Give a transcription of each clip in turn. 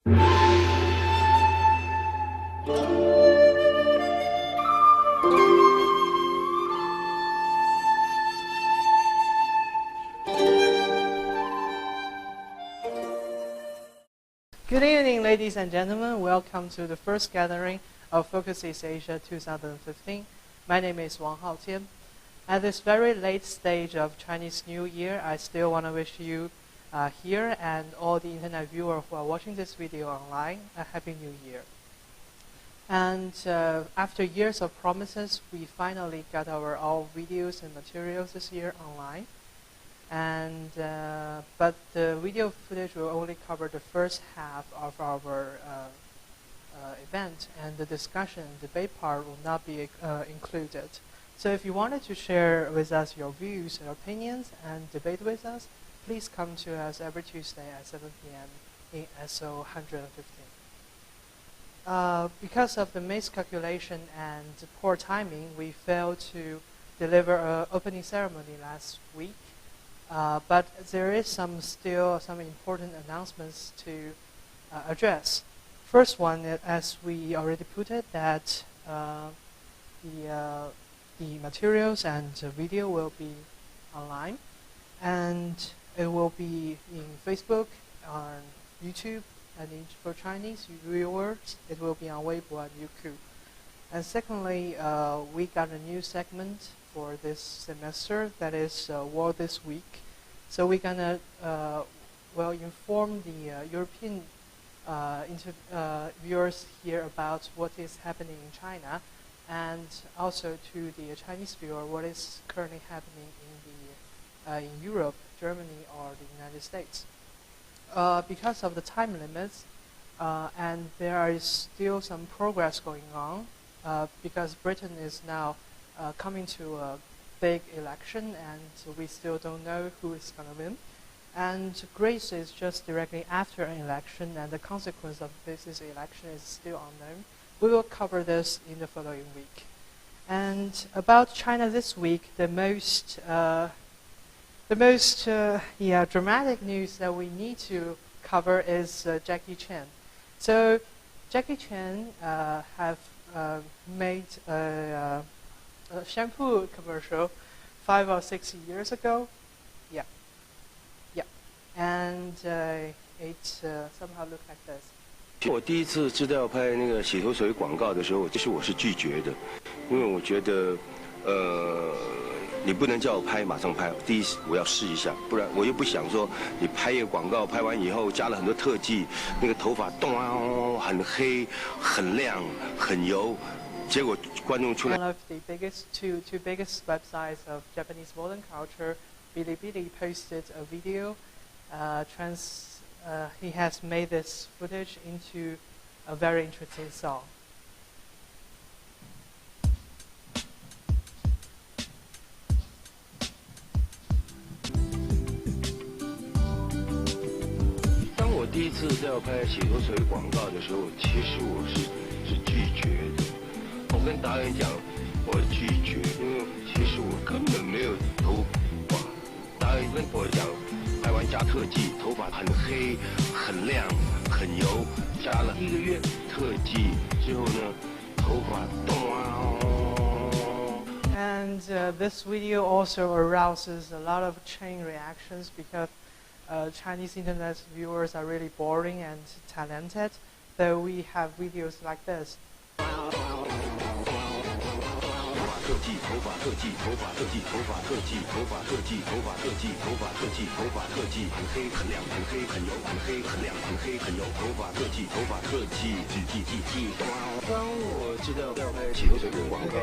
Good evening, ladies and gentlemen. Welcome to the first gathering of Focus East Asia 2015. My name is Wang Haotian. At this very late stage of Chinese New Year, I still want to wish you here and all the internet viewers who are watching this video online a Happy New Year. And after years of promises, we finally got our all videos and materials this year online. And but the video footage will only cover the first half of our event, and the discussion and debate part will not be included. So if you wanted to share with us your views and opinions and debate with us, please come to us every Tuesday at 7 p.m. in SO 115. Because of the miscalculation and poor timing, we failed to deliver an opening ceremony last week. But there is still some important announcements to address. First one, as we already put it, that the materials and the video will be online, and it will be in Facebook, on YouTube, and for Chinese viewers, it will be on Weibo and Youku. And secondly, we got a new segment for this semester, that is World This Week. So we're gonna inform the European viewers here about what is happening in China, and also to the Chinese viewer what is currently happening in Europe, Germany, or the United States. Because of the time limits, and there is still some progress going on, because Britain is now coming to a big election, and we still don't know who is going to win. And Greece is just directly after an election, and the consequence of this election is still unknown. We will cover this in the following week. And about China this week, the most dramatic news that we need to cover is Jackie Chan. So Jackie Chan have made a shampoo commercial 5 or 6 years ago. Yeah. And it somehow looked like this. 我第一次知道拍那个洗头水广告的时候，其实我是拒绝的，因为我觉得，你不能叫我拍马上拍，第一我要试一下，不然我又不想说你拍一个广告，拍完以后加了很多特技，那个头发咚很黑、很亮、很油，结果观众出来。 One of the two biggest websites of Japanese modern culture, Bilibili, posted a video. He has made this footage into a very interesting song. 当我第一次要拍洗头水广告的时候，其实我是拒绝的。我跟导演讲，我拒绝，因为其实我根本没有头发。导演跟我讲，拍完加特技，头发很黑、很亮、很油，加了1个月特技之后呢，头发咚。And this video also arouses a lot of chain reactions because Chinese internet viewers are really boring and talented. So we have videos like this. 特技，头发特技，头发特技，头发特技，头发特技，头发特技，头发特技，头发特技，很黑很亮，很黑很油，很黑很亮，很黑很油，头发特技，头发特技，技。当我知道要拍洗头水的广告。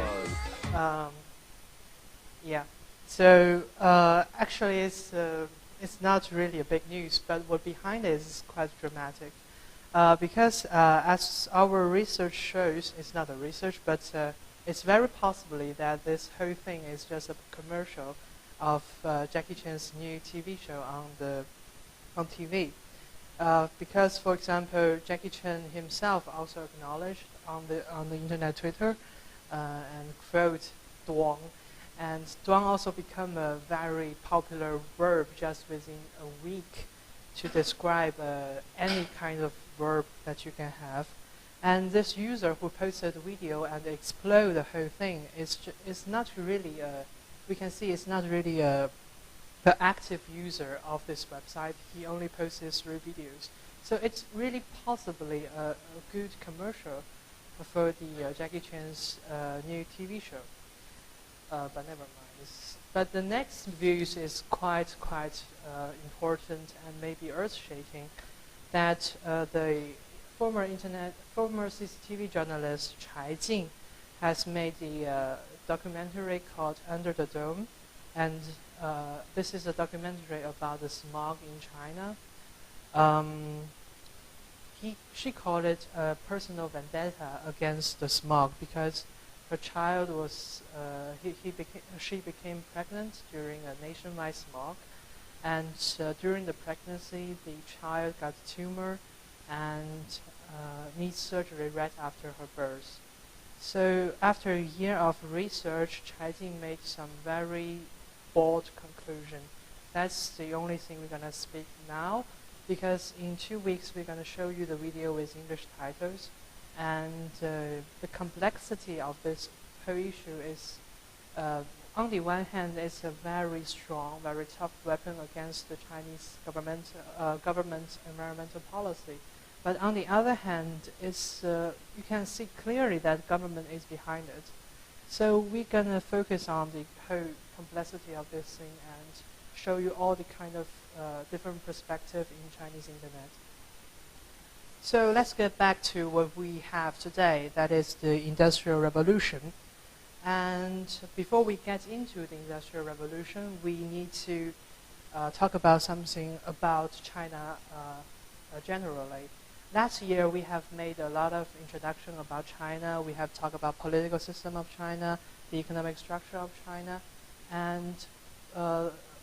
Yeah. So actually, it's not really a big news, but what behind it is quite dramatic. Because as our research shows, it's not a research, but it's very possibly that this whole thing is just a commercial of Jackie Chan's new TV show on TV. Because, for example, Jackie Chan himself also acknowledged on the internet Twitter and quote "duang," and "duang" also become a very popular verb just within a week to describe any kind of verb that you can have. And this user who posted the video and explode the whole thing is not really we can see it's not really the active user of this website. He only posts 3 videos. So it's really possibly a good commercial for the Jackie Chan's new TV show. But never mind. But the next views is quite important and maybe earth-shaking. That the former CCTV journalist Chai Jing has made the documentary called Under the Dome, and this is a documentary about the smog in China. She called it a personal vendetta against the smog because her child was she became pregnant during a nationwide smog, and during the pregnancy the child got a tumor and needs surgery right after her birth. So after a year of research, Chai Jing made some very bold conclusion. That's the only thing we're going to speak now, because in 2 weeks we're going to show you the video with English titles. And the complexity of this whole issue is, on the one hand, it's a very strong, very tough weapon against the Chinese government's environmental policy. But on the other hand, it's, you can see clearly that government is behind it. So we're going to focus on the whole complexity of this thing and show you all the kind of different perspective in Chinese internet. So let's get back to what we have today, that is the Industrial Revolution. And before we get into the Industrial Revolution, we need to talk about something about China generally. Last year, we have made a lot of introduction about China. We have talked about political system of China, the economic structure of China, and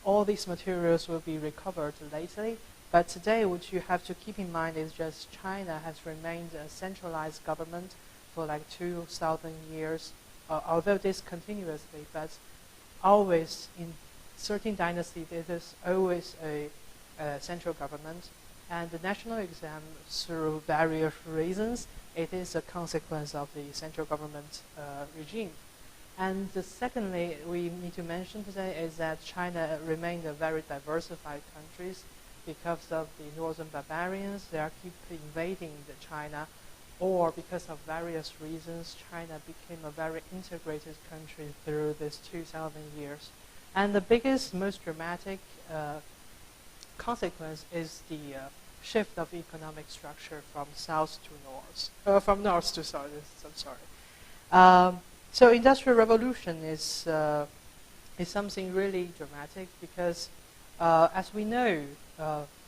all these materials will be recovered lately. But today, what you have to keep in mind is just China has remained a centralized government for like 2,000 years, although discontinuously, but always in certain dynasties, it is always a central government. And the national exam, through various reasons, it is a consequence of the central government regime. And secondly, we need to mention today is that China remained a very diversified country because of the northern barbarians. They are keep invading China, or because of various reasons, China became a very integrated country through this 2,000 years. And the biggest, most dramatic consequence is the shift of economic structure from south to north, from north to south. I'm sorry. So Industrial Revolution is something really dramatic because, as we know,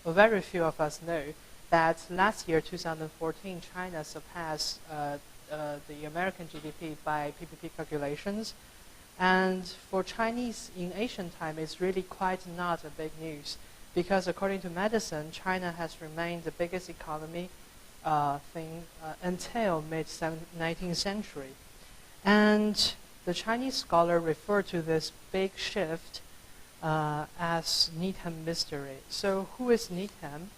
very few of us know that last year, 2014, China surpassed the American GDP by PPP calculations. And for Chinese in Asian time, it's really quite not a big news because according to medicine, China has remained the biggest economy until mid-19th century. And the Chinese scholar referred to this big shift as Needham mystery. So who is Needham?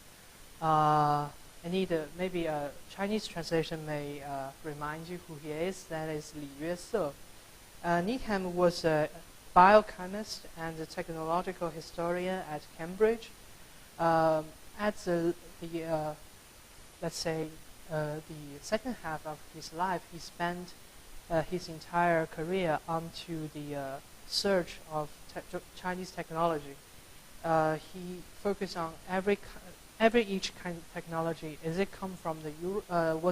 I need maybe a Chinese translation may remind you who he is. That is Li Yuese. Needham was a biochemist and a technological historian at Cambridge. At let's say the second half of his life, he spent his entire career onto the search of Chinese technology. He focused on each kind of technology. Was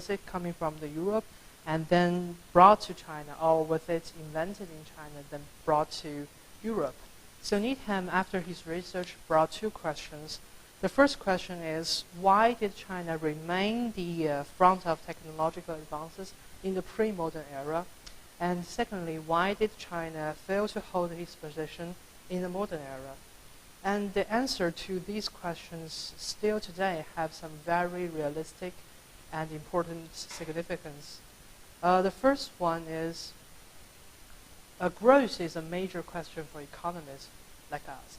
it coming from the Europe and then brought to China, or was it invented in China then brought to Europe? So Needham, after his research, brought 2 questions. The first question is, why did China remain the front of technological advances in the pre-modern era? And secondly, why did China fail to hold its position in the modern era? And the answer to these questions still today have some very realistic and important significance. The first one is, growth is a major question for economists like us.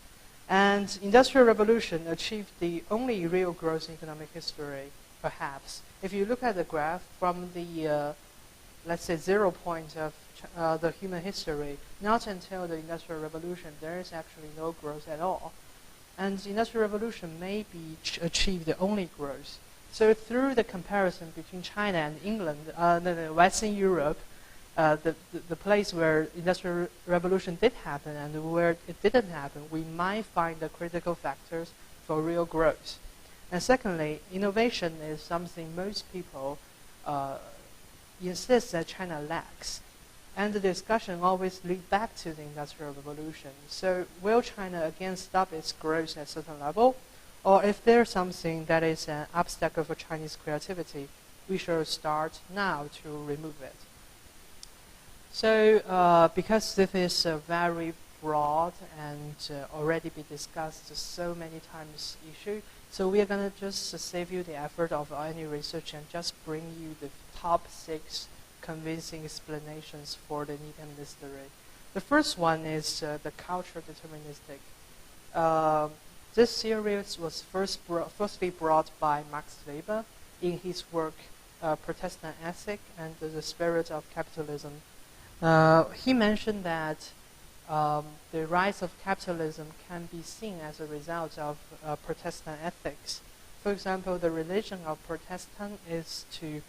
And Industrial Revolution achieved the only real growth in economic history perhaps. If you look at the graph from the, let's say, 0 point of the human history, not until the Industrial Revolution, there is actually no growth at all. And the Industrial Revolution may be achieved the only growth. So through the comparison between China and England, Western Europe, the place where Industrial Revolution did happen and where it didn't happen, we might find the critical factors for real growth. And secondly, innovation is something most people insist that China lacks. And the discussion always leads back to the Industrial Revolution. So will China again stop its growth at a certain level? Or if there's something that is an obstacle for Chinese creativity, we should start now to remove it. So because this is a very broad and already been discussed so many times issue, so we are going to just save you the effort of any research and just bring you the top 6 convincing explanations for the Nikan mystery. The first one is the culture deterministic. This series was firstly brought by Max Weber in his work Protestant Ethic and the Spirit of Capitalism. He mentioned that the rise of capitalism can be seen as a result of Protestant ethics. For example, the religion of Protestant is to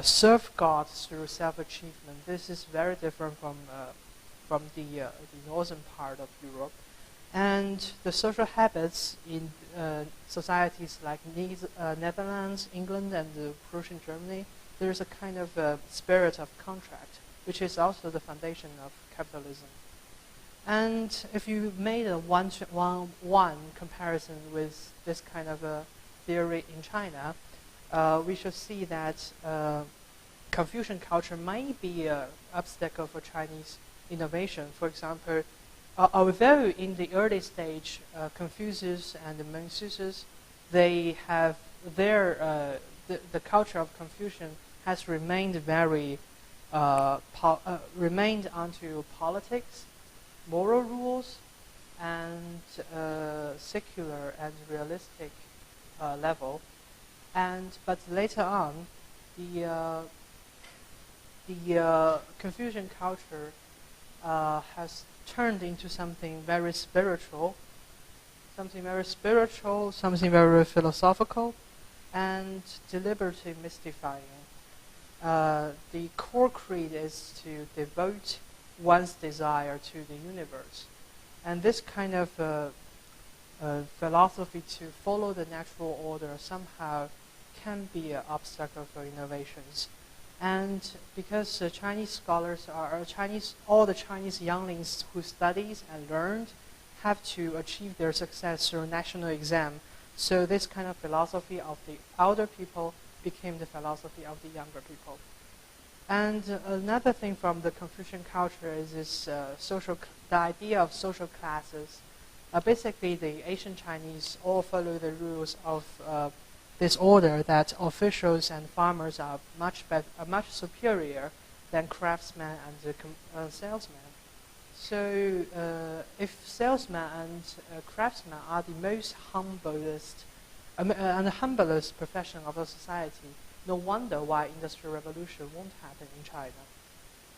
serve God through self-achievement. This is very different from the northern part of Europe. And the social habits in societies like Netherlands, England, and Prussian Germany, there's a kind of spirit of contract, which is also the foundation of capitalism. And if you made a one-to-one comparison with this kind of a theory in China, we should see that Confucian culture might be an obstacle for Chinese innovation. For example, although in the early stage, Confucius and the Mencius, they have their the culture of Confucian has remained very remained onto politics, moral rules, and secular and realistic level. But later on, the Confucian culture has turned into something very spiritual, something very philosophical, and deliberately mystifying. The core creed is to devote one's desire to the universe. And this kind of philosophy to follow the natural order somehow can be an obstacle for innovations. And because Chinese scholars all the Chinese younglings who studies and learned have to achieve their success through national exam. So this kind of philosophy of the older people became the philosophy of the younger people. And another thing from the Confucian culture is this the idea of social classes. Basically, the ancient Chinese all follow the rules of this order that officials and farmers are much superior than craftsmen and salesmen. So if salesmen and craftsmen are the most humblest and the humblest profession of a society, no wonder why Industrial Revolution won't happen in China.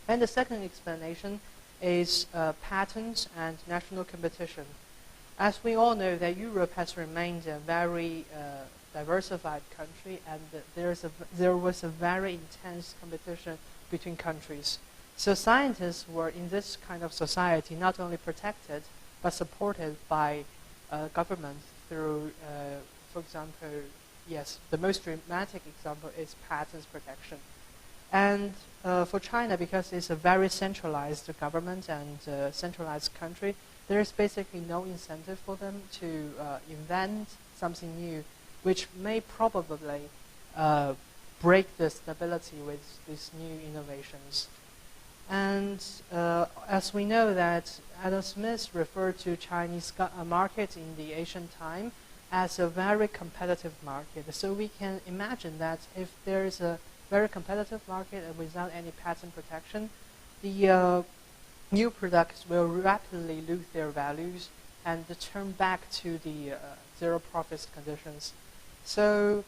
And the second explanation is patents and national competition. As we all know, that Europe has remained a very diversified country, and there was a very intense competition between countries. So scientists were in this kind of society not only protected, but supported by government through, for example, yes, the most dramatic example is patents protection. And for China, because it's a very centralized government and centralized country, there is basically no incentive for them to invent something new, which may probably break the stability with these new innovations. And as we know that Adam Smith referred to Chinese market in the ancient time as a very competitive market. So we can imagine that if there is a very competitive market and without any patent protection, the new products will rapidly lose their values and turn back to the zero profits conditions. So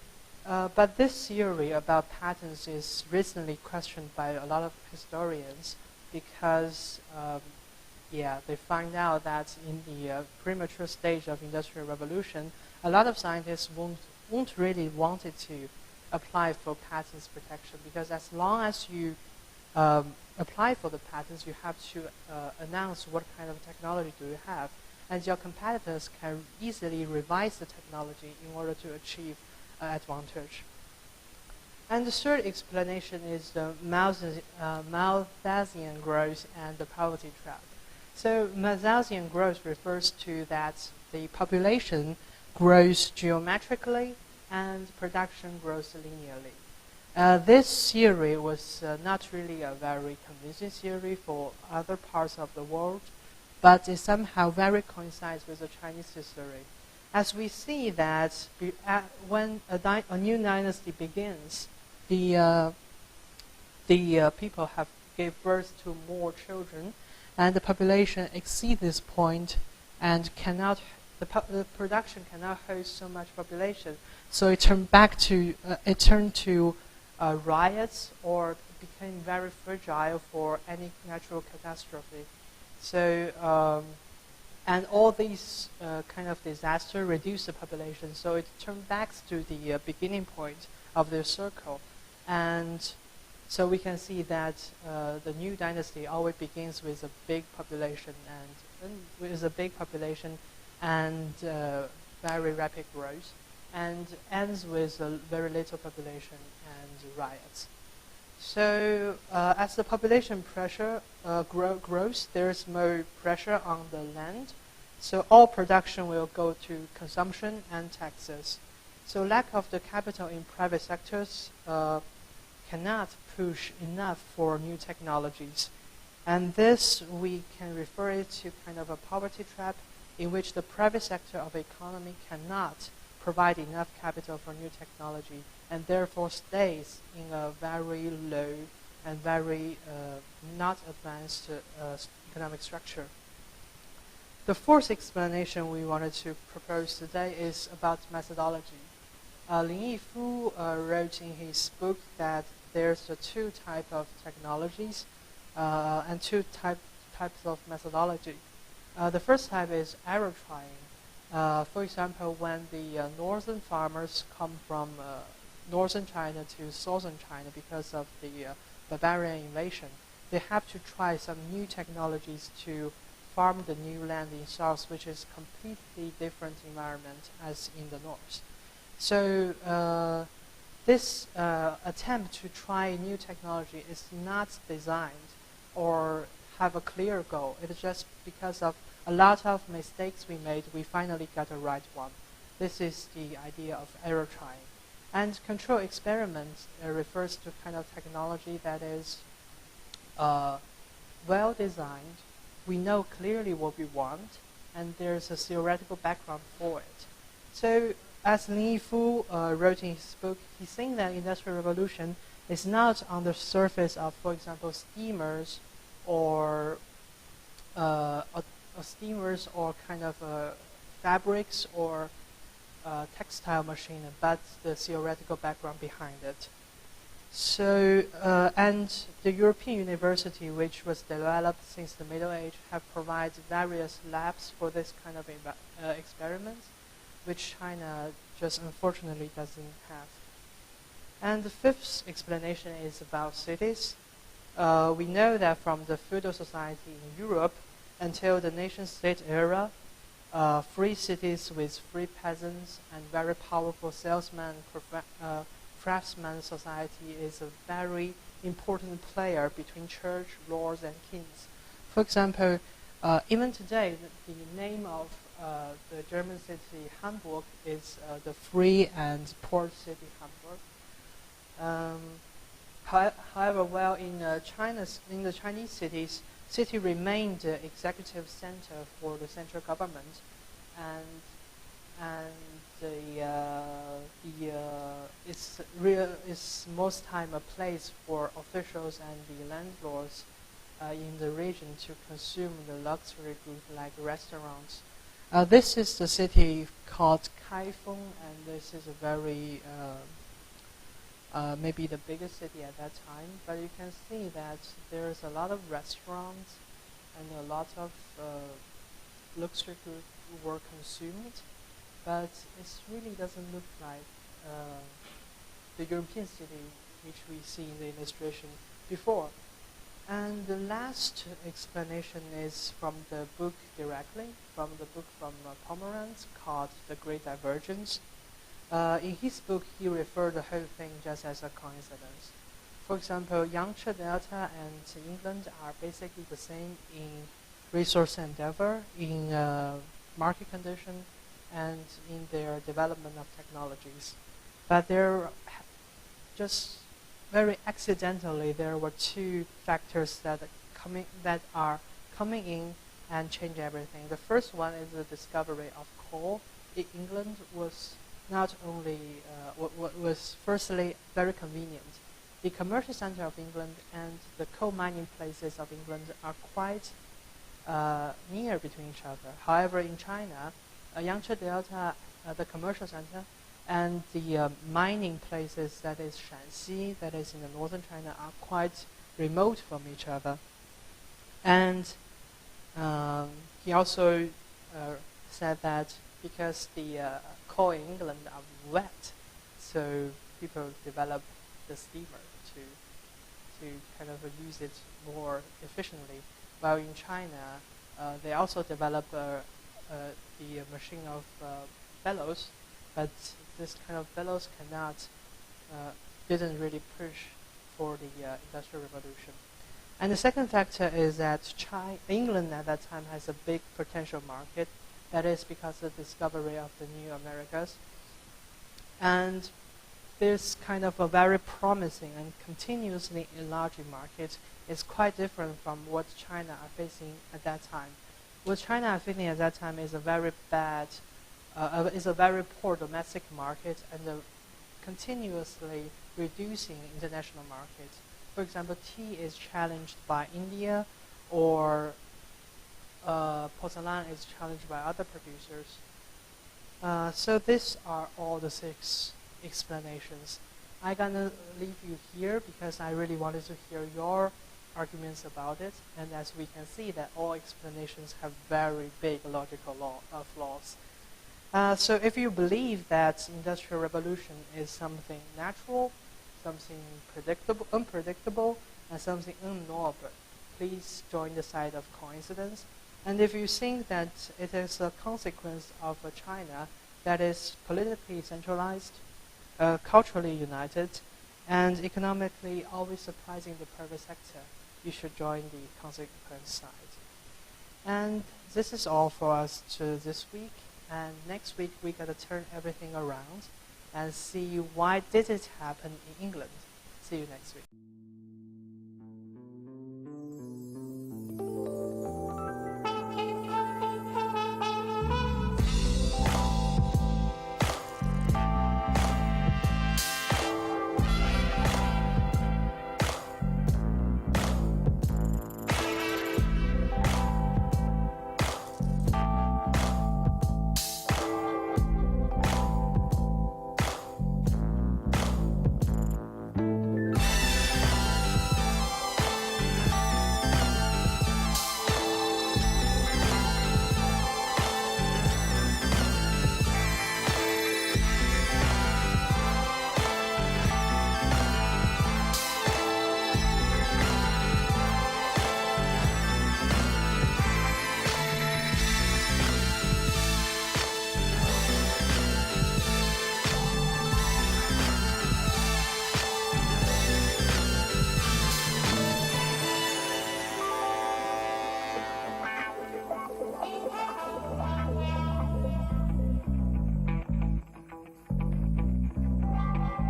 But this theory about patents is recently questioned by a lot of historians because, they find out that in the premature stage of industrial revolution, a lot of scientists won't really want it to apply for patents protection, because as long as you apply for the patents, you have to announce what kind of technology do you have, and your competitors can easily revise the technology in order to achieve advantage. And the third explanation is the Malthusian growth and the poverty trap. So Malthusian growth refers to that the population grows geometrically and production grows linearly. This theory was not really a very convincing theory for other parts of the world, but it somehow very coincides with the Chinese history. As we see that when a new dynasty begins, the people gave birth to more children, and the population exceeds this point, and the production cannot host so much population. So it turned to riots, or became very fragile for any natural catastrophe. So and all these kind of disaster reduce the population. So it turned back to the beginning point of the circle. And so we can see that the new dynasty always begins with a big population and very rapid growth, and ends with a very little population and riots. So as the population pressure grows, there's more pressure on the land. So all production will go to consumption and taxes. So lack of the capital in private sectors cannot push enough for new technologies. And this, we can refer it to kind of a poverty trap in which the private sector of the economy cannot provide enough capital for new technology, and therefore stays in a very low and very not advanced economic structure. The fourth explanation we wanted to propose today is about methodology. Lin Yifu wrote in his book that there's two types of technologies and two types of methodology. The first type is error trying. For example, when the northern farmers come from northern China to southern China because of the barbarian invasion, they have to try some new technologies to farm the new land in south, which is completely different environment as in the north. So this attempt to try new technology is not designed or have a clear goal. It is just because of a lot of mistakes we made, we finally got a right one. This is the idea of error trying. And control experiments refers to kind of technology that is well designed. We know clearly what we want, and there's a theoretical background for it. So as Lin Yifu wrote in his book, he's saying that Industrial Revolution is not on the surface of, for example, steamers or kind of fabrics or textile machine, but the theoretical background behind it. So, and the European university, which was developed since the Middle Age, have provided various labs for this kind of experiments, which China just unfortunately doesn't have. And the fifth explanation is about cities. We know that from the feudal society in Europe until the nation-state era, free cities with free peasants and very powerful salesmen, craftsman society is a very important player between church, lords, and kings. For example, even today, the name of the German city Hamburg is the free and poor city Hamburg. However, while in the Chinese cities, city remained the executive center for the central government, and it's most time a place for officials and the landlords in the region to consume the luxury goods like restaurants. This is the city called Kaifeng, and this is a very maybe the biggest city at that time, but you can see that there's a lot of restaurants and a lot of luxury goods were consumed, but it really doesn't look like the European city which we see in the illustration before. And the last explanation is from the book directly, from the book from Pomerantz called The Great Divergence. In his book, he referred the whole thing just as a coincidence. For example, Yangtze Delta and England are basically the same in resource endeavor, in market condition, and in their development of technologies. But there just very accidentally, there were two factors that are coming in and change everything. The first one is the discovery of coal. England was not only was firstly very convenient. The commercial center of England and the coal mining places of England are quite near between each other. However, in China, Yangtze Delta, the commercial center, and the mining places, that is Shanxi, that is in the northern China, are quite remote from each other. And he also said that because the coal in England are wet, so people develop the steamer to kind of use it more efficiently. While in China, they also develop the machine of bellows, but this kind of bellows didn't really push for the Industrial Revolution. And the second factor is that England at that time has a big potential market. That is because of the discovery of the new Americas. And this kind of a very promising and continuously enlarging market is quite different from what China are facing at that time. What China are facing at that time is a very poor domestic market and a continuously reducing international market. For example, tea is challenged by India, or porcelain is challenged by other producers. So these are all the 6 explanations. I'm gonna leave you here because I really wanted to hear your arguments about it, and as we can see that all explanations have very big logical flaws. So if you believe that Industrial Revolution is something natural, something unpredictable, and something unknowable, please join the side of coincidence. And if you think that it is a consequence of a China that is politically centralized, culturally united, and economically always surprising the private sector, you should join the consequence side. And this is all for us this week. And next week, we're going to turn everything around and see why did it happen in England. See you next week.